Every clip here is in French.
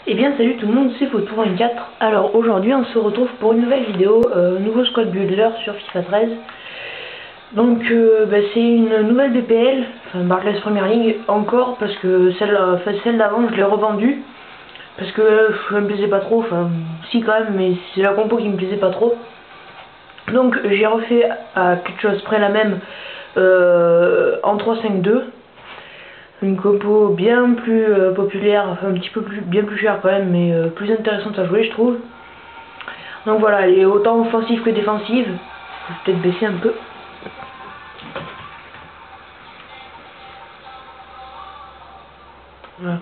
Eh bien salut tout le monde, c'est Photo24. Alors aujourd'hui on se retrouve pour une nouvelle vidéo, nouveau squad builder sur FIFA 13. Donc c'est une nouvelle BPL, enfin Barclays Premier League encore, parce que celle d'avant je l'ai revendue. Parce que je me plaisait pas trop, enfin si quand même, mais c'est la compo qui me plaisait pas trop. Donc j'ai refait à quelque chose près la même en 3-5-2. Une compo bien plus populaire, enfin un petit peu bien plus chère quand même, mais plus intéressante à jouer je trouve. Donc voilà, elle est autant offensive que défensive. Je vais peut-être baisser un peu. Voilà.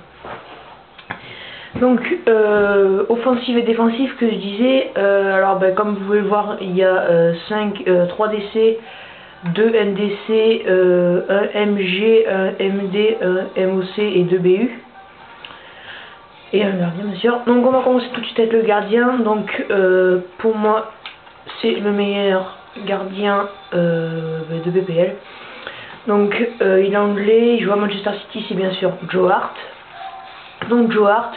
Donc offensive et défensive que je disais, alors comme vous pouvez le voir, il y a 3 DC, 2 NDC, 1 MG, 1 MD, 1 MOC et 2 BU. Et un gardien bien sûr. Donc on va commencer tout de suite avec le gardien. Donc pour moi c'est le meilleur gardien de BPL. Donc il est anglais, il joue à Manchester City, c'est bien sûr Joe Hart. Donc Joe Hart,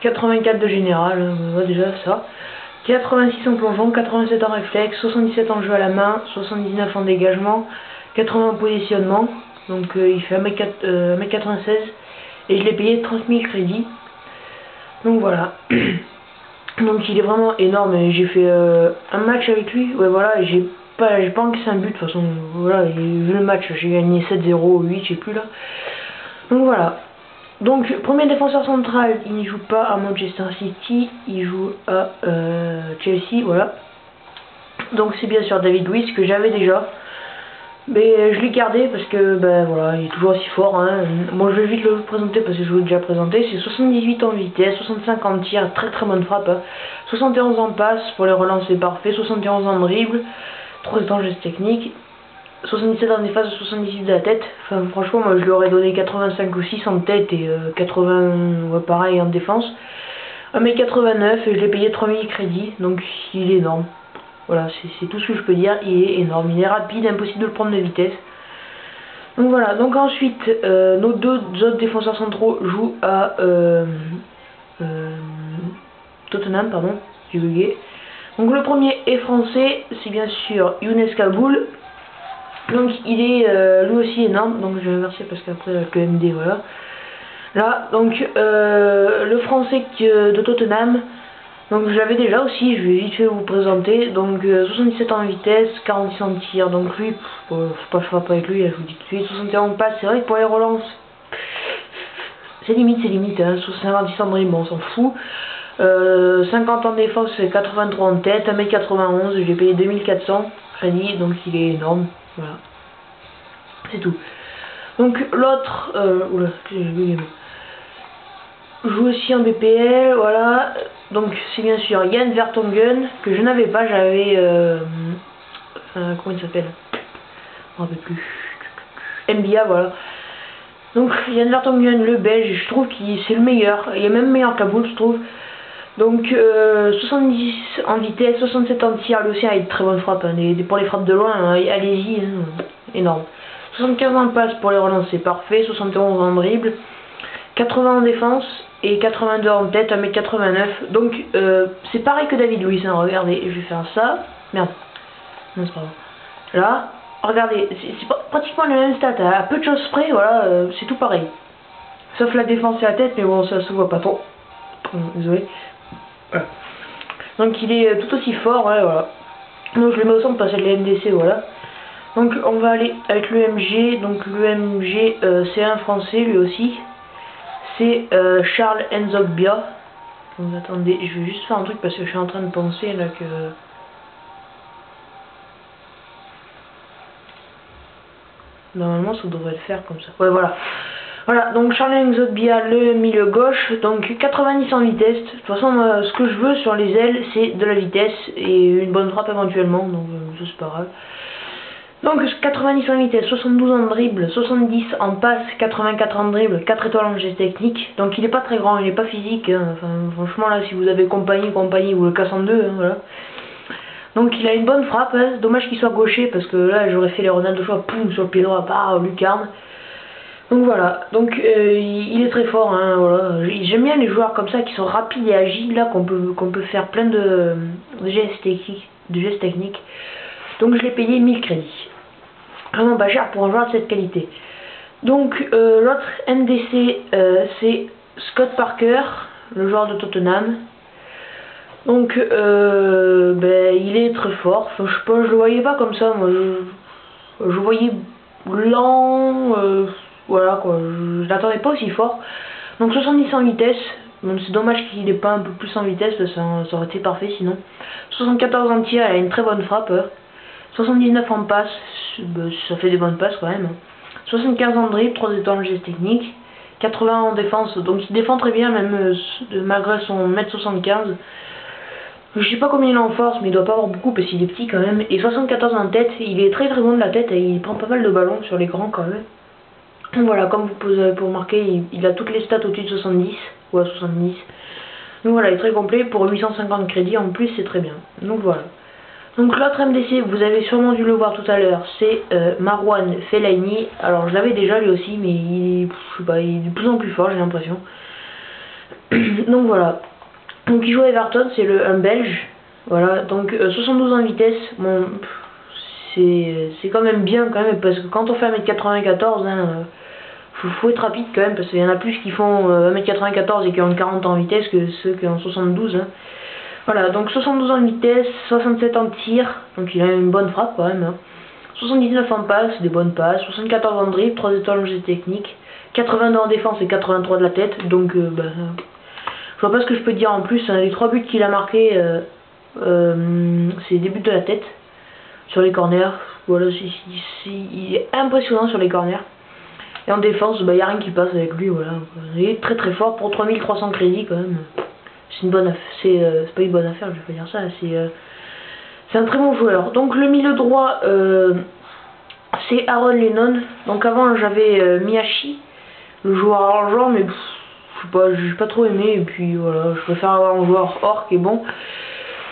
84 de général, on voit déjà ça. 86 en plongeon, 87 en réflexe, 77 en jeu à la main, 79 en dégagement, 80 en positionnement. Donc il fait 1m96 et je l'ai payé 30 000 crédits. Donc voilà. Donc il est vraiment énorme. J'ai fait un match avec lui. Ouais voilà, j'ai pas encaissé un but de toute façon. Voilà, vu le match, j'ai gagné 7-0, 8, je sais plus là. Donc voilà. Donc premier défenseur central, il ne joue pas à Manchester City, il joue à Chelsea, voilà. Donc c'est bien sûr David Luiz que j'avais déjà. Mais je l'ai gardé parce que voilà, il est toujours aussi fort. Hein. Moi je vais vite le présenter parce que je vous l'ai déjà présenté. C'est 78 en vitesse, 65 en tir, très très bonne frappe. Hein. 71 en passe, pour les relances c'est parfait. 71 en dribble, 3 en geste technique. 77 en défense, 78 de la tête. Enfin franchement moi je lui aurais donné 85 ou 6 en tête et 80 ouais, pareil en défense. 1m89 et je l'ai payé 3000 crédits. Donc il est énorme. Voilà, c'est tout ce que je peux dire, il est énorme, il est rapide, impossible de le prendre de vitesse. Donc voilà, donc ensuite, nos deux autres défenseurs centraux jouent à Tottenham, pardon, j'ai bugué. Donc le premier est français, c'est bien sûr Younes Kaboul. Donc il est lui aussi énorme, donc je vais inverser parce qu'après avec le MD, voilà. Là, donc le français de Tottenham. Donc je l'avais déjà aussi, je vais vite fait vous présenter. Donc 77 en vitesse, 46 en tir, donc lui, faut pas frapper avec lui, je vous dis tout de suite. 61 en passe, c'est vrai que pour les relances, c'est limite, hein. 56 en dribble, bon, on s'en fout. 50 en défense, 83 en tête, 1m91, j'ai payé 2400 crédits, donc il est énorme, voilà. C'est tout. Donc l'autre, oula, j'ai bugué. Joue aussi en BPL, voilà. Donc c'est bien sûr Jan Vertonghen, que je n'avais pas, j'avais comment il s'appelle, je ne me rappelle plus, MBA, voilà. Donc Jan Vertonghen, le belge, je trouve qu'il c'est le meilleur, il est même meilleur qu'Aboul je trouve. Donc 70 en vitesse, 67 en tir, lui aussi a une très bonne frappe, hein. Pour les frappes de loin, hein, allez-y, hein, énorme. 75 en passe pour les relances, c'est parfait, 71 en dribble, 80 en défense et 82 en tête, 1m89. Donc c'est pareil que David Luiz, hein. Regardez, je vais faire ça. Merde, non c'est pas bon. Là, regardez, c'est pratiquement le même stat, à peu de choses près, voilà, c'est tout pareil. Sauf la défense et la tête, mais bon, ça se voit pas trop. Désolé. Voilà. Donc il est tout aussi fort, ouais, voilà. Donc je le mets au centre parce que c'est les NDC, voilà. Donc on va aller avec l'EMG, donc l'EMG c'est un français lui aussi. C'est Charles Nzogbia. Donc attendez, je vais juste faire un truc parce que je suis en train de penser là que... Normalement ça devrait le faire comme ça. Ouais voilà. Voilà, donc Charles Nzogbia, le milieu gauche, donc 90 en vitesse. De toute façon, ce que je veux sur les ailes, c'est de la vitesse et une bonne frappe éventuellement, donc ça c'est pas grave. Donc 90 en vitesse, 72 en dribble, 70 en passe, 84 en dribble, 4 étoiles en geste technique. Donc il est pas très grand, il est pas physique, hein. Enfin, franchement là si vous avez compagnie, vous le casse en deux, hein, voilà. Donc il a une bonne frappe, hein. Dommage qu'il soit gaucher parce que là j'aurais fait les Ronaldo choix, poum, sur le pied droit, lucarne. Donc voilà, donc il est très fort, hein, voilà. J'aime bien les joueurs comme ça qui sont rapides et agiles, là, qu'on peut faire plein de gestes techniques. Donc je l'ai payé 1000 crédits. Vraiment pas cher pour un joueur de cette qualité. Donc l'autre MDC, c'est Scott Parker, le joueur de Tottenham. Donc il est très fort. Enfin, je sais pas, je le voyais pas comme ça, moi. Je voyais lent, voilà quoi, je l'attendais pas aussi fort. Donc 70 en vitesse, bon, c'est dommage qu'il n'ait pas un peu plus en vitesse, ça aurait été parfait sinon. 74 en tir, elle a une très bonne frappe. 79 en passe, ça fait des bonnes passes quand même. 75 en dribble, 3 étoiles en geste technique. 80 en défense, donc il défend très bien même malgré son 1m75. Je sais pas combien il a en force, mais il doit pas avoir beaucoup parce qu'il est petit quand même. Et 74 en tête, il est très bon de la tête et il prend pas mal de ballons sur l'écran quand même. Donc voilà, comme vous pouvez remarquer, il a toutes les stats au-dessus de 70 ou à 70. Donc voilà, il est très complet. Pour 850 crédits en plus, c'est très bien. Donc voilà. Donc l'autre MDC, vous avez sûrement dû le voir tout à l'heure, c'est Marouane Fellaini. Alors je l'avais déjà lui aussi, mais je sais pas, il est de plus en plus fort, j'ai l'impression. Donc voilà. Donc il joue à Everton, c'est un Belge. Voilà, donc 72 en vitesse, bon, c'est quand même bien quand même, parce que quand on fait 1m94, hein, faut être rapide quand même, parce qu'il y en a plus qui font 1m94 et qui ont 40 en vitesse que ceux qui ont 72. Hein. Voilà, donc 72 en vitesse, 67 en tir, donc il a une bonne frappe quand même. Hein. 79 en passe, des bonnes passes, 74 en dribble, 3 étoiles en jet technique, 82 en défense et 83 de la tête, donc je vois pas ce que je peux dire en plus. Hein. Les 3 buts qu'il a marqués, c'est des buts de la tête sur les corners. Voilà, il est impressionnant sur les corners. Et en défense, il n'y a rien qui passe avec lui. Voilà. Il est très fort pour 3300 crédits quand même. C'est une bonne affaire. C'est pas une bonne affaire, je vais pas dire ça. C'est un très bon joueur. Donc le milieu droit, c'est Aaron Lennon. Donc avant j'avais Miyashi, le joueur argent, mais je sais pas, j'ai pas trop aimé. Et puis voilà, je préfère avoir un joueur or qui est bon.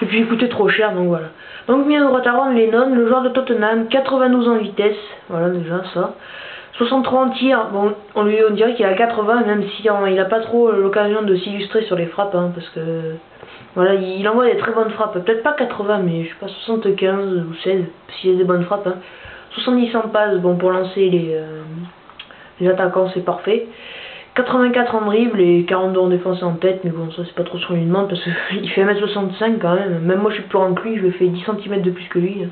Et puis il coûtait trop cher, donc voilà. Donc milieu droit Aaron Lennon, le joueur de Tottenham, 92 en vitesse. Voilà déjà ça. 63 en tir, bon, on dirait qu'il a 80, même si il n'a pas trop l'occasion de s'illustrer sur les frappes, hein, parce que voilà, il envoie des très bonnes frappes, peut-être pas 80, mais je sais pas, 75 ou 16, s'il y a des bonnes frappes. Hein. 70 en passe, bon, pour lancer les attaquants, c'est parfait. 84 en dribble et 42 en défense et en tête, mais bon, ça c'est pas trop ce qu'on lui demande, parce qu'il fait 1m65 quand même, moi je suis plus grand que lui, je lui fais 10 cm de plus que lui. Hein.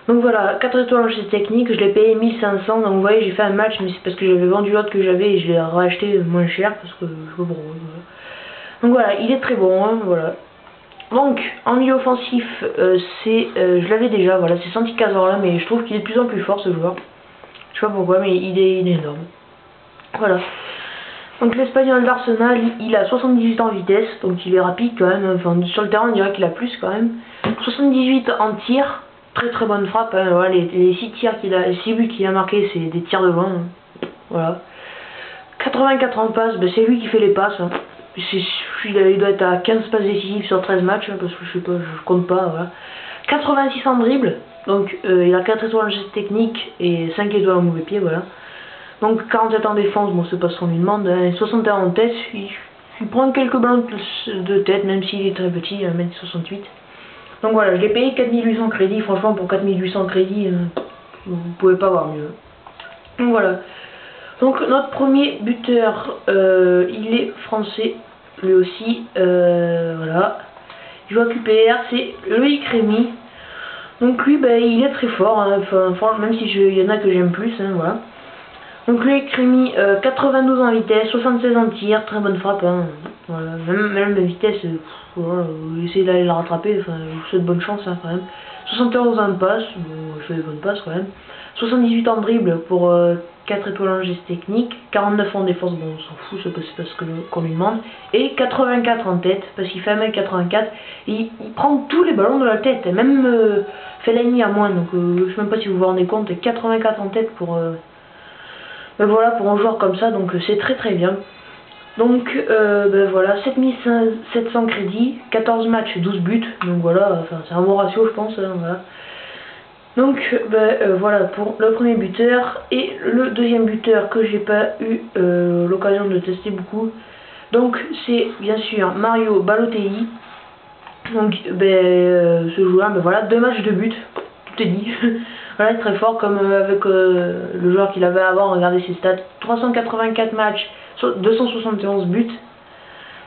Donc voilà, 4 étoiles en geste technique, je l'ai payé 1500, donc vous voyez j'ai fait un match, mais c'est parce que j'avais vendu l'autre que j'avais et je l'ai racheté moins cher, parce que je sais pas pourquoi. Voilà. Donc voilà, il est très bon, hein, voilà. Donc, en milieu offensif, je l'avais déjà, voilà, c'est Santi Cazorla, mais je trouve qu'il est de plus en plus fort ce joueur. Je sais pas pourquoi, mais il est énorme. Voilà. Donc l'Espagnol d'Arsenal, il a 78 en vitesse, donc il est rapide quand même, enfin sur le terrain on dirait qu'il a plus quand même. 78 en tir. Très bonne frappe, hein. Voilà, les 6 tirs qu'il a, les 6 buts qu'il a marqués, c'est des tirs de loin. Hein. Voilà. 84 en passe, c'est lui qui fait les passes. Hein. Il doit être à 15 passes décisives sur 13 matchs, hein, parce que je sais pas, je compte pas. Voilà. 86 en dribble, donc il a 4 étoiles en geste technique et 5 étoiles en mauvais pied, voilà. Donc 47 en défense, bon c'est pas ce qu'on lui demande. Hein. 61 en tête, il prend quelques ballons de tête, même s'il est très petit, 1m68. Donc voilà, je l'ai payé 4800 crédits, franchement pour 4800 crédits, vous pouvez pas avoir mieux. Donc voilà. Donc notre premier buteur, il est français, lui aussi, voilà. Il joue à QPR, c'est Loïc Rémy. Donc lui, il est très fort, hein. Enfin, même si il y en a que j'aime plus, hein, voilà. Donc Loïc Rémy, 92 en vitesse, 76 en tir, très bonne frappe, hein. Voilà. Même la vitesse, voilà, essayez d'aller la rattraper, enfin, je vous souhaite bonne chance, hein, quand même. 71 en passe, bon, je fais des bonnes passes quand même. 78 en dribble pour 4 étoiles en geste technique, 49 en défense, bon on s'en fout, c'est parce qu'on lui demande, et 84 en tête, parce qu'il fait 1m84, et il prend tous les ballons de la tête, et même Fellaini à moins, donc je sais même pas si vous vous rendez compte, 84 en tête pour voilà, pour un joueur comme ça, donc c'est très bien. Donc voilà, 7700 crédits, 14 matchs, 12 buts, donc voilà, enfin, c'est un bon ratio je pense, hein, voilà. Donc voilà pour le premier buteur et le deuxième buteur que j'ai pas eu l'occasion de tester beaucoup. Donc c'est bien sûr Mario Balotelli. Donc ce joueur, voilà, 2 matchs de but, tout est dit. Voilà, très fort comme avec le joueur qu'il avait avant, regardez ses stats, 384 matchs, 271 buts.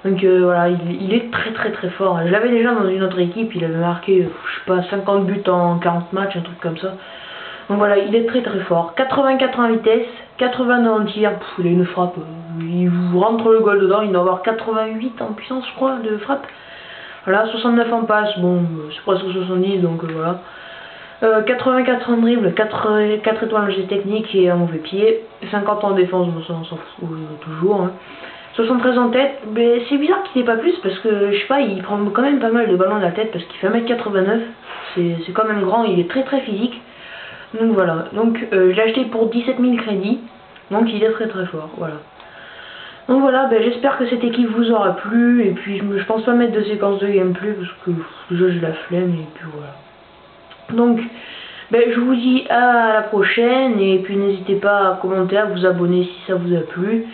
Donc voilà, il est très fort. Je l'avais déjà dans une autre équipe, il avait marqué, je sais pas, 50 buts en 40 matchs, un truc comme ça. Donc voilà, il est très fort. 84 en vitesse, 89 en tir, il a une frappe, il vous rentre le goal dedans, il doit avoir 88 en puissance je crois de frappe. Voilà, 69 en passe, bon, c'est presque 70, donc voilà. 84 en dribble, 4 étoiles en geste technique et un mauvais pied. 50 en défense, bon, ça on s'en fout toujours. Hein. 73 en tête, mais c'est bizarre qu'il n'ait pas plus parce que, je sais pas, il prend quand même pas mal de ballons de la tête parce qu'il fait 1m89. C'est quand même grand, il est très physique. Donc voilà, donc je l'ai acheté pour 17 000 crédits, donc il est très fort, voilà. Donc voilà, j'espère que cette équipe vous aura plu, et puis je pense pas mettre de séquence de gameplay parce que déjà j'ai la flemme, et puis voilà. Donc je vous dis à la prochaine, et puis n'hésitez pas à commenter, à vous abonner si ça vous a plu,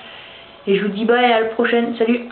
et je vous dis bye, à la prochaine, salut.